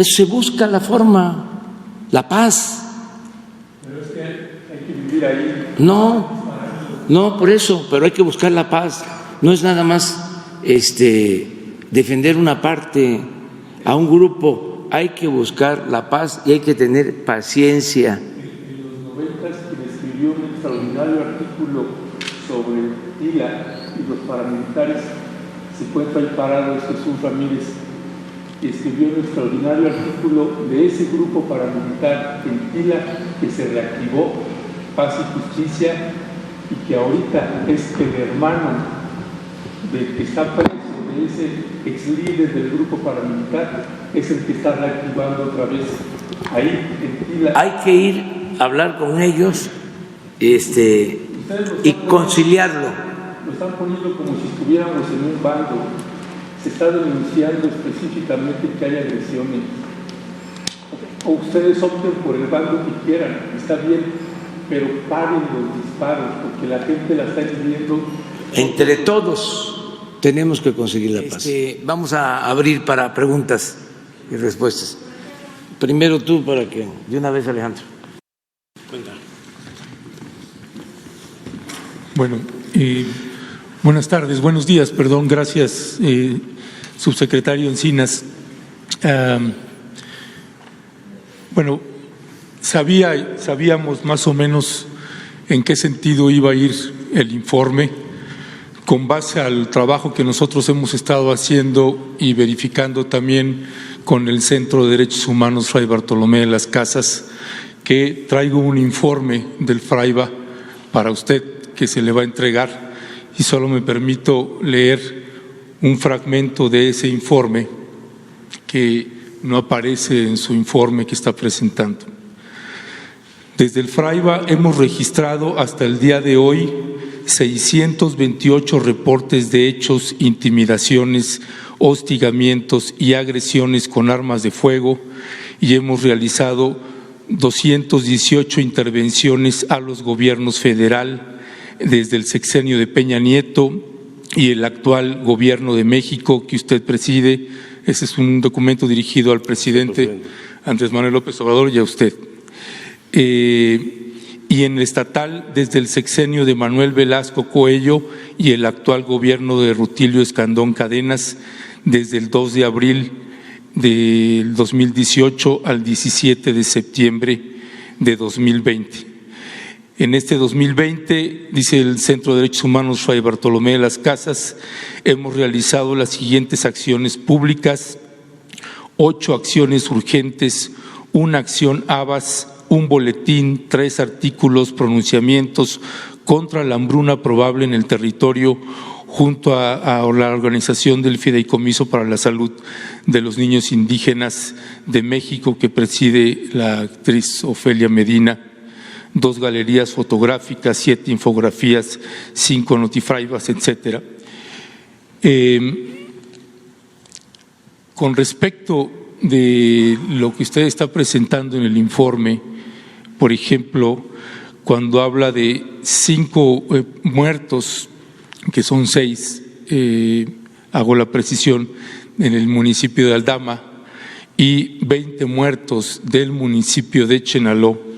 Se busca la forma, la paz. Pero es que hay que vivir ahí. No, por eso, pero hay que buscar la paz. No es nada más defender una parte, a un grupo. Hay que buscar la paz y hay que tener paciencia. En los 90 quien escribió un extraordinario artículo sobre Tila y los paramilitares se encuentra ahí parado, es Jesús Ramírez, y escribió un extraordinario artículo de ese grupo paramilitar en Tila que se reactivó, Paz y Justicia, y que ahorita es el hermano del que está preso, de ese ex líder del grupo paramilitar, es el que está reactivando otra vez ahí en Tila. Hay que ir a hablar con ellos y conciliarlo. Lo están poniendo como si estuviéramos en un bando. Se está denunciando específicamente que hay agresiones. O ustedes opten por el bando que quieran, está bien, pero paren los disparos, porque la gente la está viviendo. Entre todos tenemos que conseguir la paz. Vamos a abrir para preguntas y respuestas. Primero tú, para que de una vez, Alejandro. Cuéntame. Bueno, buenas tardes, buenos días, perdón, gracias, subsecretario Encinas. Bueno, sabíamos más o menos en qué sentido iba a ir el informe, con base al trabajo que nosotros hemos estado haciendo y verificando también con el Centro de Derechos Humanos Fray Bartolomé de las Casas, que traigo un informe del FRAIBA para usted que se le va a entregar, y solo me permito leer un fragmento de ese informe que no aparece en su informe que está presentando. Desde el FRAIBA hemos registrado hasta el día de hoy 628 reportes de hechos, intimidaciones, hostigamientos y agresiones con armas de fuego, y hemos realizado 218 intervenciones a los gobiernos federal desde el sexenio de Peña Nieto y el actual gobierno de México que usted preside. Ese es un documento dirigido al presidente Andrés Manuel López Obrador y a usted. Y en el estatal desde el sexenio de Manuel Velasco Coello y el actual gobierno de Rutilio Escandón Cadenas desde el 2 de abril del 2018 al 17 de septiembre de 2020. En este 2020, dice el Centro de Derechos Humanos Fray Bartolomé de las Casas, hemos realizado las siguientes acciones públicas: 8 acciones urgentes, 1 acción ABAS, 1 boletín, 3 artículos, pronunciamientos contra la hambruna probable en el territorio, junto a la organización del Fideicomiso para la Salud de los Niños Indígenas de México, que preside la actriz Ofelia Medina, 2 galerías fotográficas, 7 infografías, 5 notifraibas, etcétera. Con respecto de lo que usted está presentando en el informe, por ejemplo, cuando habla de 5 muertos, que son 6, hago la precisión, en el municipio de Aldama, y 20 muertos del municipio de Chenaló,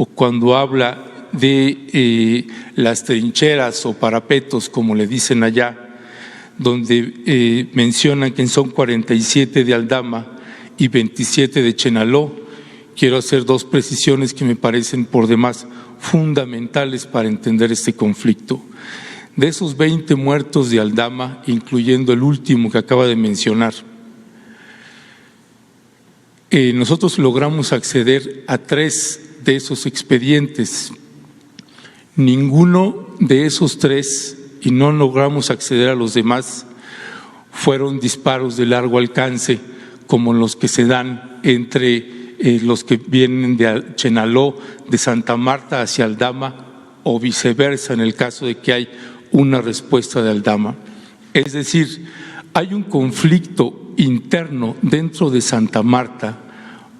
o cuando habla de las trincheras o parapetos, como le dicen allá, donde mencionan que son 47 de Aldama y 27 de Chenaló, quiero hacer 2 precisiones que me parecen por demás fundamentales para entender este conflicto. De esos 20 muertos de Aldama, incluyendo el último que acaba de mencionar, nosotros logramos acceder a 3 de esos expedientes. Ninguno de esos 3, y no logramos acceder a los demás, fueron disparos de largo alcance como los que se dan entre los que vienen de Chenaló, de Santa Marta hacia Aldama, o viceversa en el caso de que hay una respuesta de Aldama. Es decir, hay un conflicto interno dentro de Santa Marta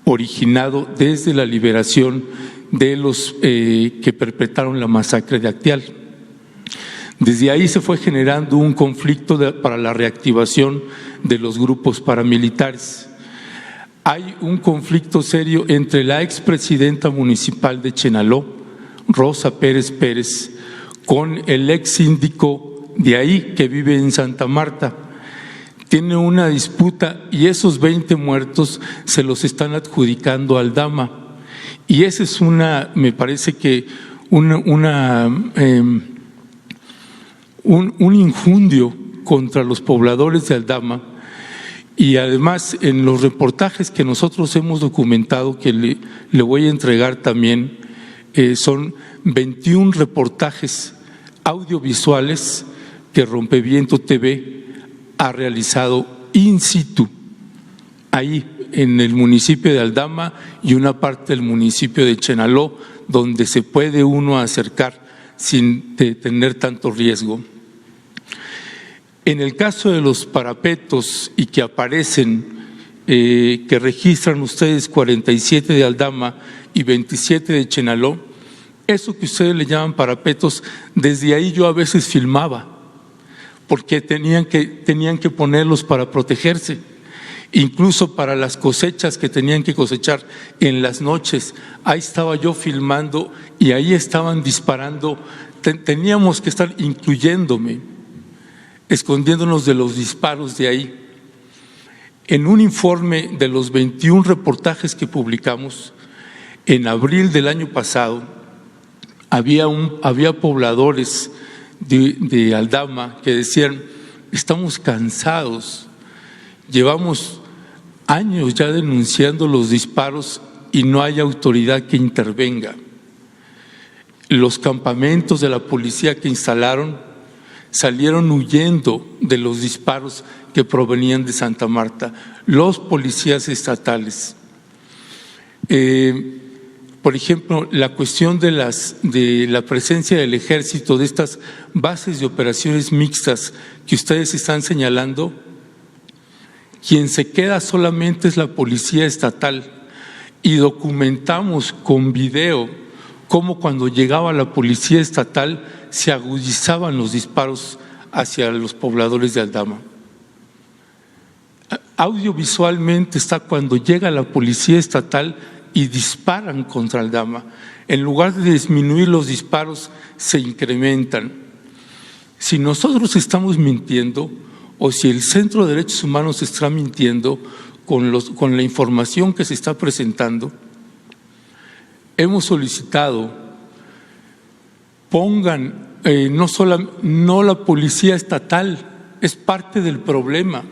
originado desde la liberación de los que perpetraron la masacre de Acteal. Desde ahí se fue generando un conflicto para la reactivación de los grupos paramilitares. Hay un conflicto serio entre la expresidenta municipal de Chenaló, Rosa Pérez Pérez, con el ex síndico de ahí que vive en Santa Marta. Tiene una disputa y esos 20 muertos se los están adjudicando a Aldama. Y esa es me parece que un injundio contra los pobladores de Aldama. Y además, en los reportajes que nosotros hemos documentado, que le voy a entregar también, son 21 reportajes audiovisuales que Rompeviento TV ha realizado in situ, ahí en el municipio de Aldama y una parte del municipio de Chenaló, donde se puede uno acercar sin tener tanto riesgo. En el caso de los parapetos y que aparecen, que registran ustedes 47 de Aldama y 27 de Chenaló, eso que ustedes le llaman parapetos, desde ahí yo a veces filmaba, porque tenían que ponerlos para protegerse, incluso para las cosechas que tenían que cosechar en las noches. Ahí estaba yo filmando y ahí estaban disparando. Teníamos que estar incluyéndome, escondiéndonos de los disparos de ahí. En un informe de los 21 reportajes que publicamos, en abril del año pasado, había pobladores de Aldama que decían: estamos cansados, llevamos años ya denunciando los disparos y no hay autoridad que intervenga. Los campamentos de la policía que instalaron salieron huyendo de los disparos que provenían de Santa Marta, los policías estatales. Por ejemplo, la cuestión de la presencia del ejército, de estas bases de operaciones mixtas que ustedes están señalando, quien se queda solamente es la policía estatal, y documentamos con video cómo cuando llegaba la policía estatal se agudizaban los disparos hacia los pobladores de Aldama. Audiovisualmente está cuando llega la policía estatal y disparan contra Aldama. En lugar de disminuir los disparos, se incrementan. Si nosotros estamos mintiendo, o si el Centro de Derechos Humanos está mintiendo con la información que se está presentando, hemos solicitado pongan no la policía estatal, es parte del problema.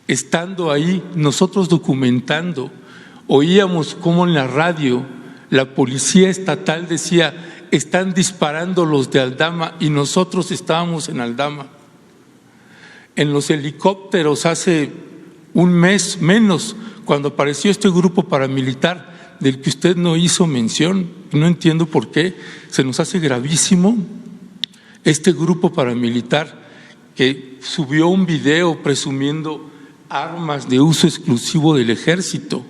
Estando ahí, nosotros documentando, oíamos cómo en la radio la policía estatal decía: están disparando los de Aldama, y nosotros estábamos en Aldama. En los helicópteros hace un mes menos, cuando apareció este grupo paramilitar del que usted no hizo mención, no entiendo por qué, se nos hace gravísimo. Este grupo paramilitar que subió un video presumiendo armas de uso exclusivo del ejército,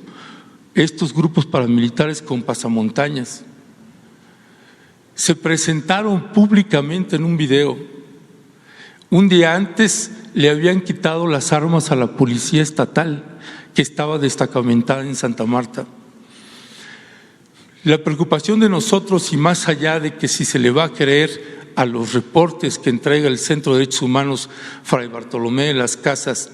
estos grupos paramilitares con pasamontañas, se presentaron públicamente en un video. Un día antes le habían quitado las armas a la policía estatal que estaba destacamentada en Santa Marta. La preocupación de nosotros, y más allá de que si se le va a creer a los reportes que entrega el Centro de Derechos Humanos Fray Bartolomé de las Casas,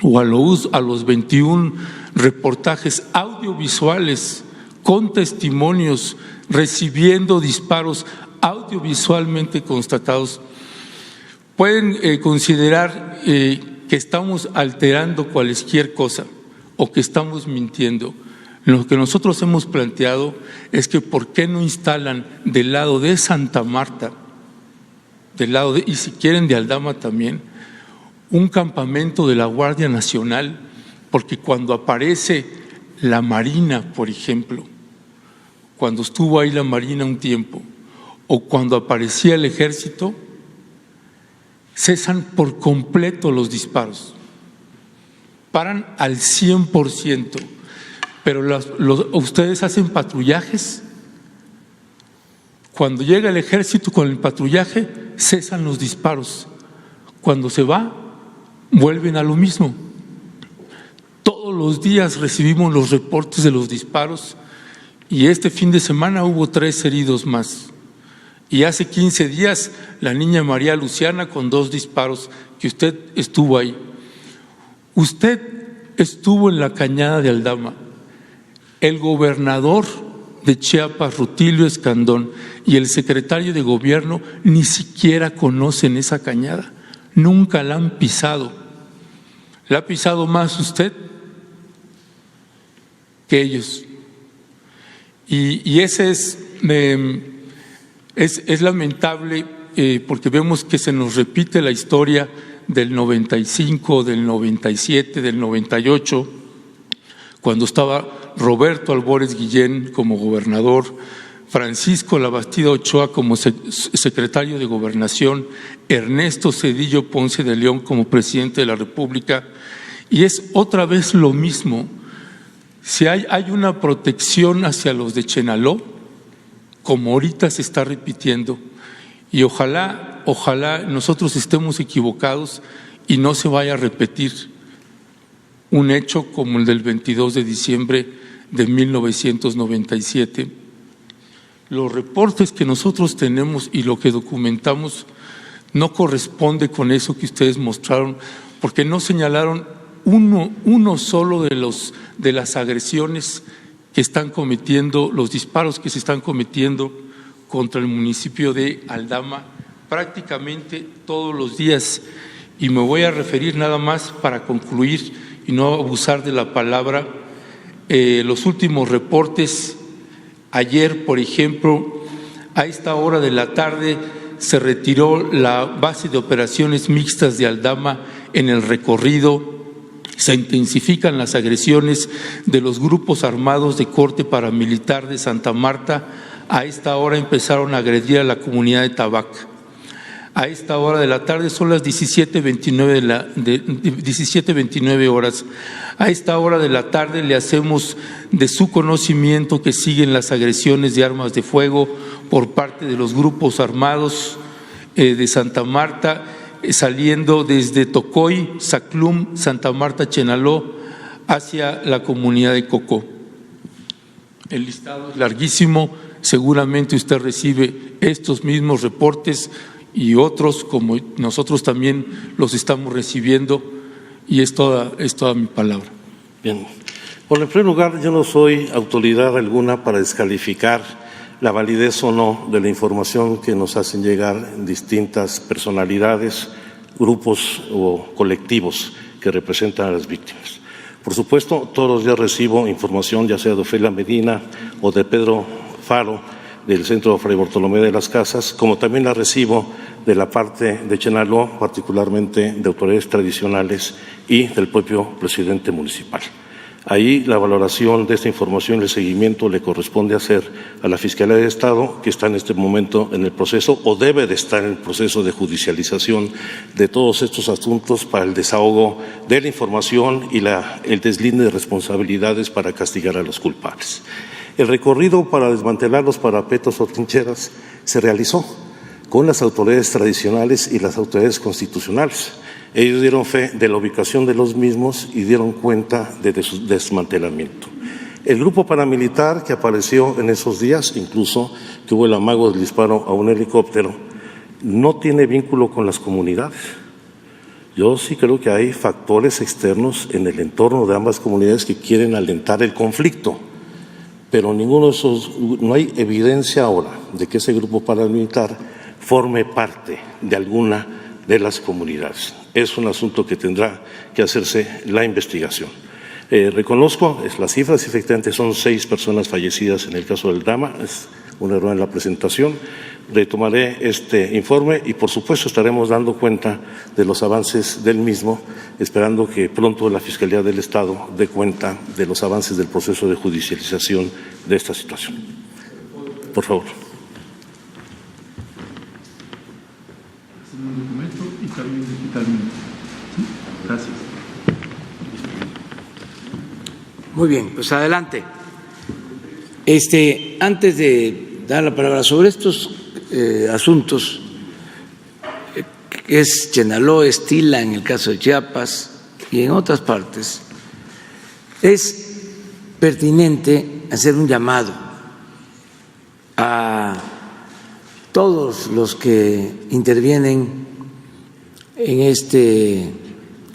o a los 21 reportajes audiovisuales con testimonios recibiendo disparos audiovisualmente constatados, pueden considerar que estamos alterando cualquier cosa o que estamos mintiendo. Lo que nosotros hemos planteado es que ¿por qué no instalan del lado de Santa Marta, y si quieren de Aldama también, un campamento de la Guardia Nacional? Porque cuando aparece la Marina, por ejemplo, cuando estuvo ahí la Marina un tiempo, o cuando aparecía el Ejército, cesan por completo los disparos, paran al 100%, pero ustedes hacen patrullajes. Cuando llega el ejército con el patrullaje, cesan los disparos. Cuando se va, vuelven a lo mismo. Todos los días recibimos los reportes de los disparos y este fin de semana hubo 3 heridos más. Y hace 15 días la niña María Luciana con 2 disparos, que usted estuvo ahí. Usted estuvo en la Cañada de Aldama. El gobernador de Chiapas, Rutilio Escandón, y el secretario de gobierno ni siquiera conocen esa cañada. Nunca la han pisado. ¿La ha pisado más usted que ellos? Y ese es lamentable porque vemos que se nos repite la historia del 95, del 97, del 98, cuando estaba Roberto Albores Guillén como gobernador, Francisco Labastida Ochoa como secretario de Gobernación, Ernesto Zedillo Ponce de León como presidente de la República, y es otra vez lo mismo. Si hay una protección hacia los de Chenaló, como ahorita se está repitiendo, y ojalá nosotros estemos equivocados y no se vaya a repetir un hecho como el del 22 de diciembre de 1997. Los reportes que nosotros tenemos y lo que documentamos no corresponde con eso que ustedes mostraron, porque no señalaron uno solo de las agresiones que están cometiendo, los disparos que se están cometiendo contra el municipio de Aldama prácticamente todos los días. Y me voy a referir nada más para concluir y no abusar de la palabra, los últimos reportes. Ayer, por ejemplo, a esta hora de la tarde se retiró la base de operaciones mixtas de Aldama en el recorrido. Se intensifican las agresiones de los grupos armados de corte paramilitar de Santa Marta. A esta hora empezaron a agredir a la comunidad de Tabac. A esta hora de la tarde son las 17:29 horas. A esta hora de la tarde le hacemos de su conocimiento que siguen las agresiones de armas de fuego por parte de los grupos armados de Santa Marta, saliendo desde Tocoy, Zaclum, Santa Marta, Chenaló, hacia la comunidad de Cocó. El listado es larguísimo, seguramente usted recibe estos mismos reportes y otros como nosotros también los estamos recibiendo, y es toda mi palabra. Bien. Bueno, en primer lugar, yo no soy autoridad alguna para descalificar la validez o no de la información que nos hacen llegar distintas personalidades, grupos o colectivos que representan a las víctimas. Por supuesto, todos los días recibo información, ya sea de Ofelia Medina o de Pedro Faro, del Centro Fray Bartolomé de las Casas, como también la recibo de la parte de Chenaló, particularmente de autoridades tradicionales y del propio presidente municipal. Ahí la valoración de esta información y el seguimiento le corresponde hacer a la Fiscalía de Estado, que está en este momento en el proceso o debe de estar en el proceso de judicialización de todos estos asuntos para el desahogo de la información y el deslinde de responsabilidades para castigar a los culpables. El recorrido para desmantelar los parapetos o trincheras se realizó con las autoridades tradicionales y las autoridades constitucionales. Ellos dieron fe de la ubicación de los mismos y dieron cuenta de su desmantelamiento. El grupo paramilitar que apareció en esos días, incluso que hubo el amago del disparo a un helicóptero, no tiene vínculo con las comunidades. Yo sí creo que hay factores externos en el entorno de ambas comunidades que quieren alentar el conflicto, pero ninguno de esos, no hay evidencia ahora de que ese grupo paramilitar forme parte de alguna de las comunidades. Es un asunto que tendrá que hacerse la investigación. Reconozco las cifras, efectivamente son 6 personas fallecidas en el caso del drama, es un error en la presentación. Retomaré este informe y por supuesto estaremos dando cuenta de los avances del mismo, esperando que pronto la Fiscalía del Estado dé cuenta de los avances del proceso de judicialización de esta situación. Por favor. Gracias. Muy bien, pues adelante. Antes de dar la palabra sobre estos asuntos, que es Chenaló, Estila en el caso de Chiapas y en otras partes, es pertinente hacer un llamado a todos los que intervienen en este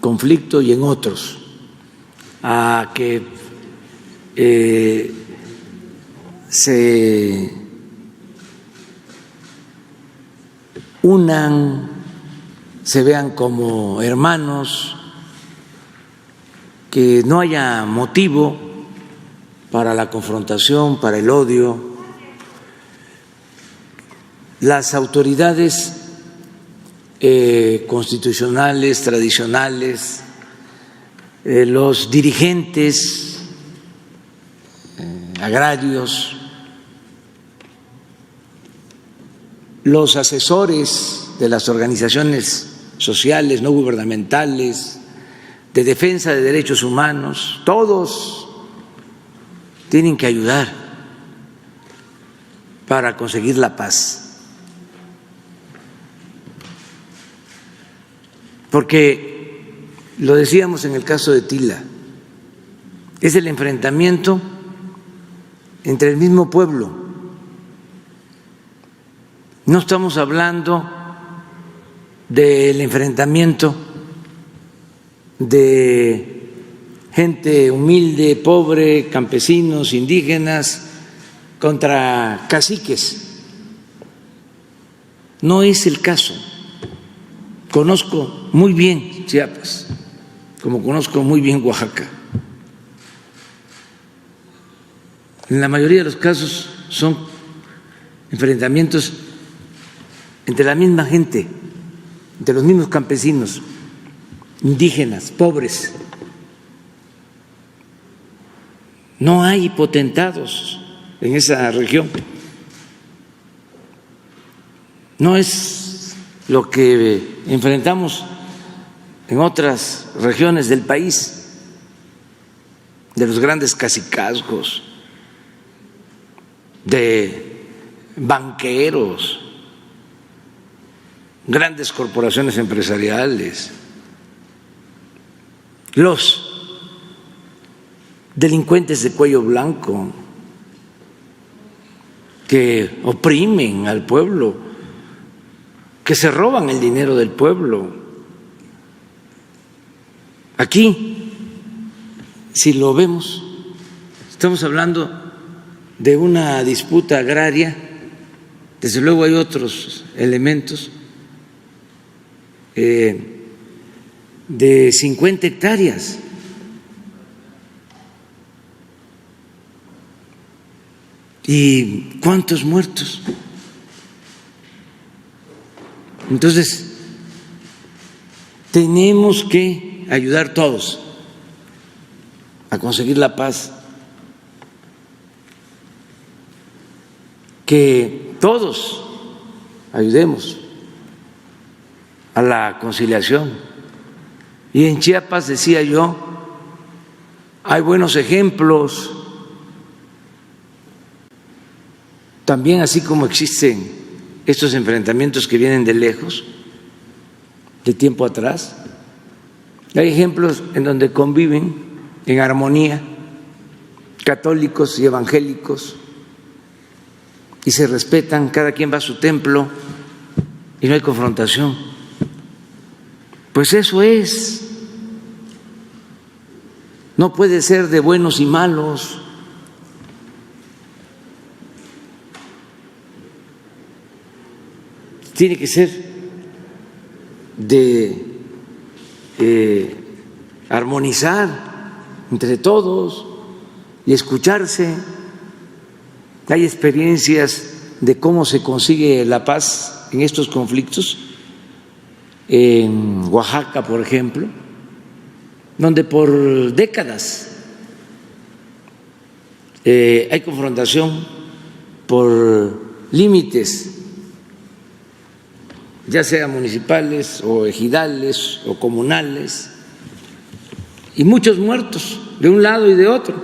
conflicto y en otros, a que se unan, se vean como hermanos, que no haya motivo para la confrontación, para el odio. Las autoridades constitucionales, tradicionales, los dirigentes agrarios, los asesores de las organizaciones sociales no gubernamentales, de defensa de derechos humanos, todos tienen que ayudar para conseguir la paz. Porque, lo decíamos en el caso de Tila, es el enfrentamiento entre el mismo pueblo. No estamos hablando del enfrentamiento de gente humilde, pobre, campesinos, indígenas, contra caciques. No es el caso. Conozco muy bien Chiapas, como conozco muy bien Oaxaca. En la mayoría de los casos son enfrentamientos entre la misma gente, entre los mismos campesinos, indígenas, pobres. No hay potentados en esa región. No es lo que enfrentamos en otras regiones del país, de los grandes cacicazgos, de banqueros, grandes corporaciones empresariales, los delincuentes de cuello blanco que oprimen al pueblo, que se roban el dinero del pueblo. Aquí, si lo vemos, estamos hablando de una disputa agraria, desde luego hay otros elementos, de 50 hectáreas. ¿Y cuántos muertos? Entonces, tenemos que ayudar todos a conseguir la paz, que todos ayudemos a la conciliación. Y en Chiapas, decía yo, hay buenos ejemplos, también así como existen estos enfrentamientos que vienen de lejos, de tiempo atrás. Hay ejemplos en donde conviven en armonía católicos y evangélicos y se respetan, cada quien va a su templo y no hay confrontación. Pues eso es. No puede ser de buenos y malos. Tiene que ser de armonizar entre todos y escucharse. Hay experiencias de cómo se consigue la paz en estos conflictos, en Oaxaca, por ejemplo, donde por décadas hay confrontación por límites, ya sea municipales o ejidales o comunales, y muchos muertos de un lado y de otro.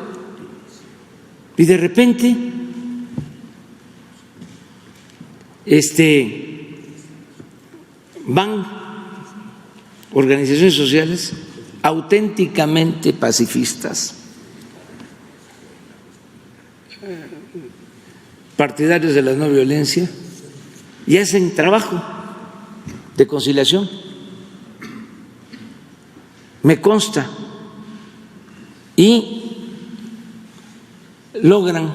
Y de repente van organizaciones sociales auténticamente pacifistas, partidarios de la no violencia, y hacen trabajo de conciliación. Me consta, y logran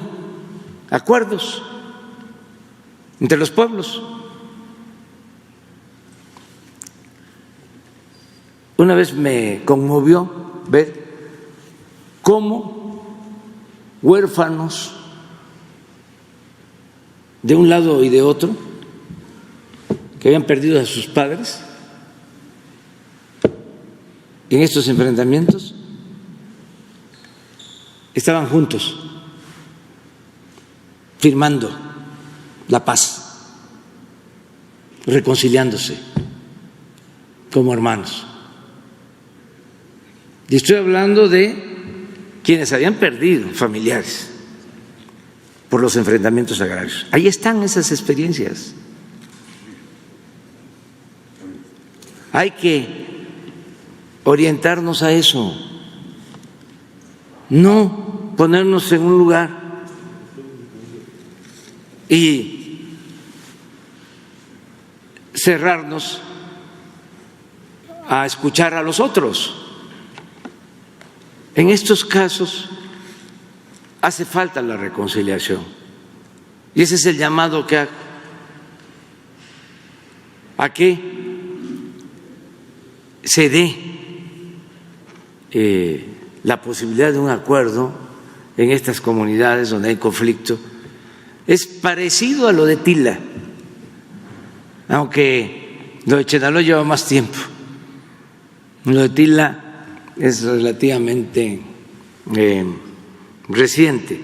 acuerdos entre los pueblos. Una vez me conmovió ver cómo huérfanos de un lado y de otro, que habían perdido a sus padres en estos enfrentamientos, estaban juntos firmando la paz, reconciliándose como hermanos. Y estoy hablando de quienes habían perdido familiares por los enfrentamientos agrarios. Ahí están esas experiencias. Hay que orientarnos a eso, no ponernos en un lugar y cerrarnos a escuchar a los otros. En estos casos hace falta la reconciliación, y ese es el llamado que hago, a que se dé la posibilidad de un acuerdo en estas comunidades donde hay conflicto. Es parecido a lo de Tila, aunque lo de Chenaló lleva más tiempo. Lo de Tila es relativamente reciente,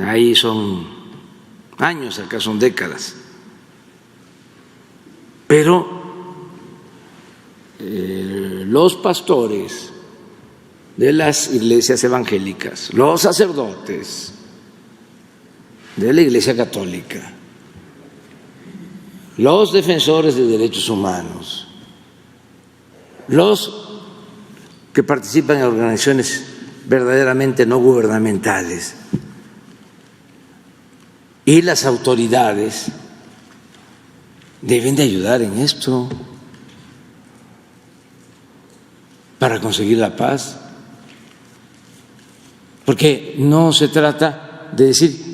ahí son años, acá son décadas, pero los pastores de las iglesias evangélicas, los sacerdotes de la Iglesia Católica, los defensores de derechos humanos, los que participan en organizaciones verdaderamente no gubernamentales y las autoridades deben de ayudar en esto para conseguir la paz, porque no se trata de decir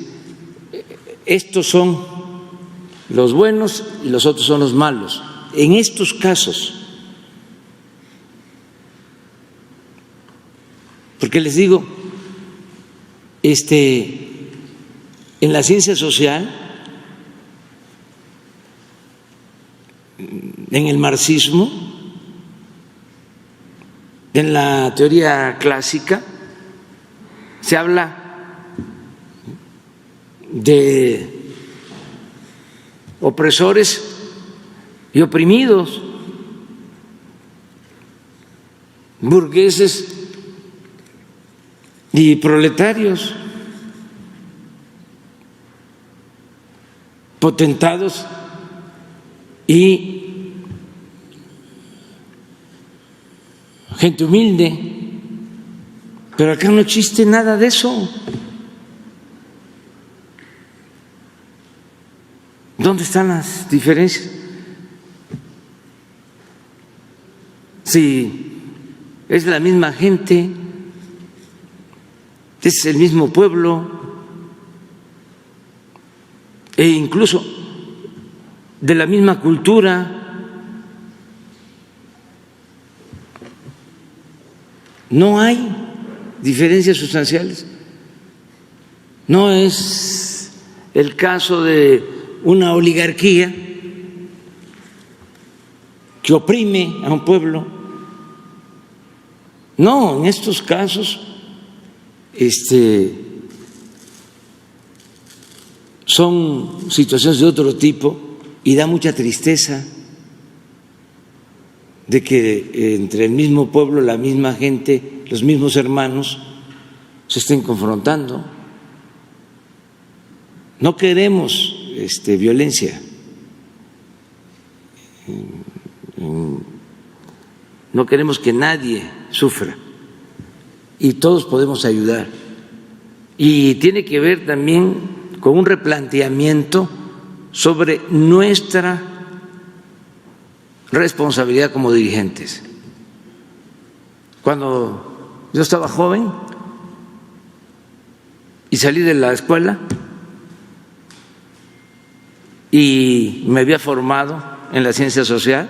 estos son los buenos y los otros son los malos. En estos casos, porque les digo, en la ciencia social, en el marxismo, en la teoría clásica, se habla de opresores y oprimidos, burgueses y proletarios, potentados y gente humilde. Pero acá no existe nada de eso. ¿Dónde están las diferencias? Si es la misma gente, es el mismo pueblo, e incluso de la misma cultura. No hay diferencias sustanciales. No es el caso de una oligarquía que oprime a un pueblo. No, en estos casos son situaciones de otro tipo, y da mucha tristeza de que entre el mismo pueblo, la misma gente, los mismos hermanos se estén confrontando. No queremos violencia. No queremos que nadie sufra y todos podemos ayudar. Y tiene que ver también con un replanteamiento sobre nuestra responsabilidad como dirigentes. Cuando yo estaba joven y salí de la escuela y me había formado en la ciencia social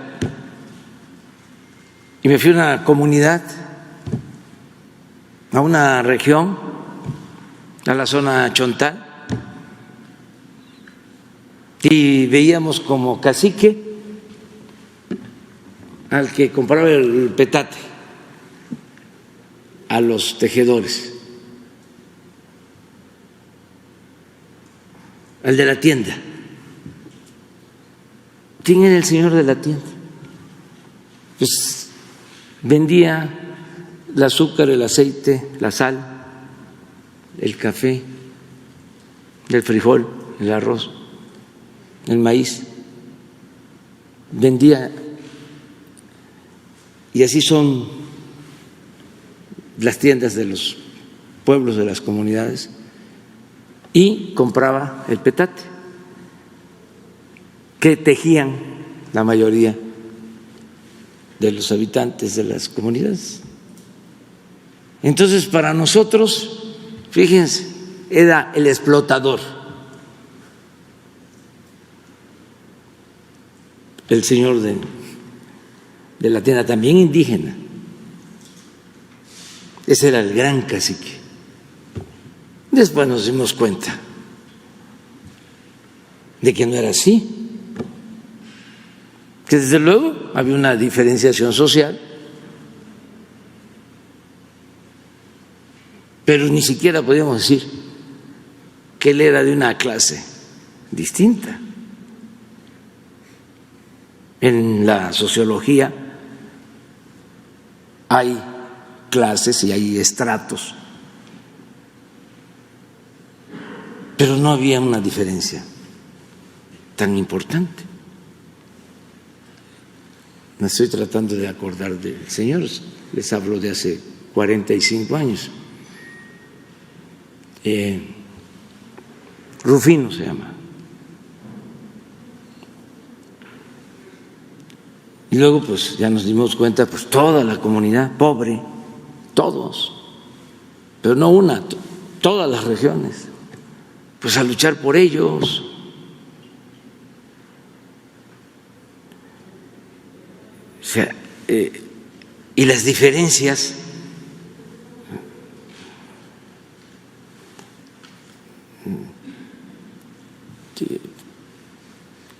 y me fui a una comunidad, a una región, a la zona Chontal, y veíamos como cacique al que compraba el petate a los tejedores, al de la tienda. ¿Quién era el señor de la tienda? Pues vendía el azúcar, el aceite, la sal, el café, el frijol, el arroz, el maíz. Vendía, y así son las tiendas de los pueblos, de las comunidades, y compraba el petate que tejían la mayoría de los habitantes de las comunidades. Entonces, para nosotros, fíjense, era el explotador, el señor de la tienda, también indígena. Ese era el gran cacique. Después nos dimos cuenta de que no era así, que desde luego había una diferenciación social, pero ni siquiera podíamos decir que él era de una clase distinta. En la sociología hay clases y hay estratos, pero no había una diferencia tan importante. Me estoy tratando de acordar del señor, les hablo de hace 45 años. Rufino se llama. Y luego pues ya nos dimos cuenta, pues toda la comunidad pobre, todos, pero no una, todas las regiones, pues a luchar por ellos. O sea, y las diferencias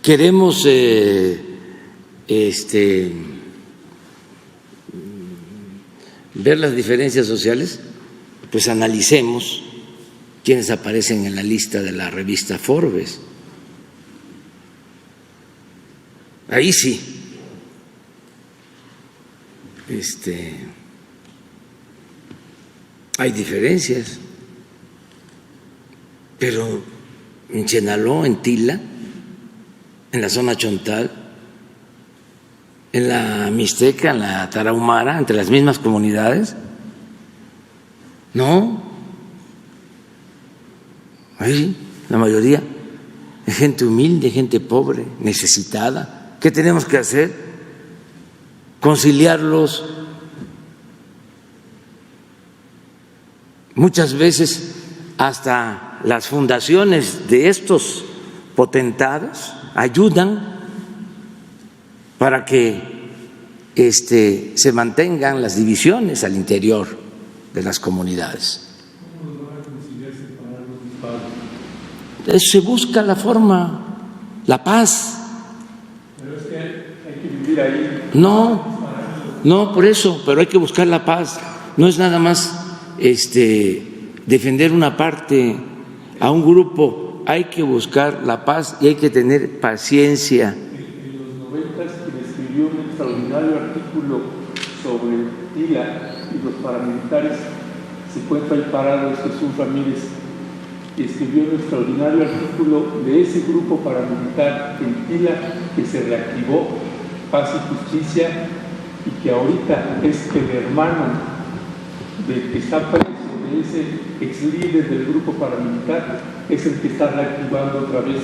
queremos ver las diferencias sociales, pues analicemos quienes aparecen en la lista de la revista Forbes. Ahí sí. Hay diferencias, pero en Chenaló, en Tila, en la zona Chontal, en la Mixteca, en la Tarahumara, entre las mismas comunidades, no, ahí la mayoría es gente humilde, gente pobre, necesitada. ¿Qué tenemos que hacer? Conciliarlos. Muchas veces hasta las fundaciones de estos potentados ayudan para que se mantengan las divisiones al interior de las comunidades. ¿Cómo van a conciliar separar los padres? Se busca la forma, la paz. Pero es que hay que vivir ahí. No, por eso, pero hay que buscar la paz. No es nada más defender una parte a un grupo, hay que buscar la paz y hay que tener paciencia. En los 90 quien escribió un extraordinario artículo sobre Tila y los paramilitares se encuentra ahí parado, es Jesús Ramírez, y escribió un extraordinario artículo de ese grupo paramilitar en Tila que se reactivó, Paz y Justicia, y que ahorita es el hermano del que está preso, de ese ex líder del grupo paramilitar, es el que está reactivando otra vez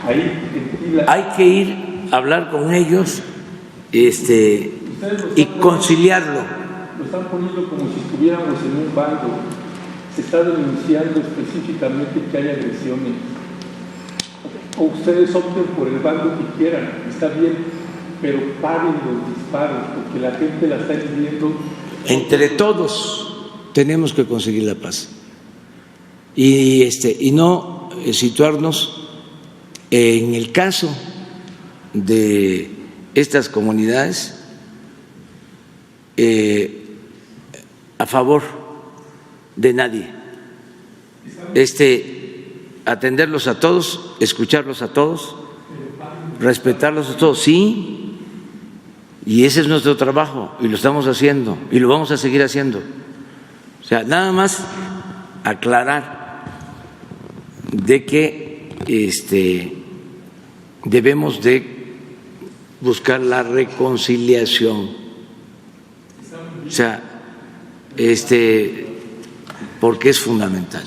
ahí en Tila. Hay que ir a hablar con ellos y conciliarlo. Lo están poniendo como si estuviéramos en un bando. Se está denunciando específicamente que hay agresiones. O ustedes opten por el bando que quieran, está bien, pero paren los disparos, porque la gente la está viviendo. Entre todos tenemos que conseguir la paz y no situarnos en el caso de estas comunidades a favor de nadie. Atenderlos a todos, escucharlos a todos, respetarlos a todos, sí, y ese es nuestro trabajo y lo estamos haciendo y lo vamos a seguir haciendo. O sea, nada más aclarar de que debemos de buscar la reconciliación. O sea, porque es fundamental.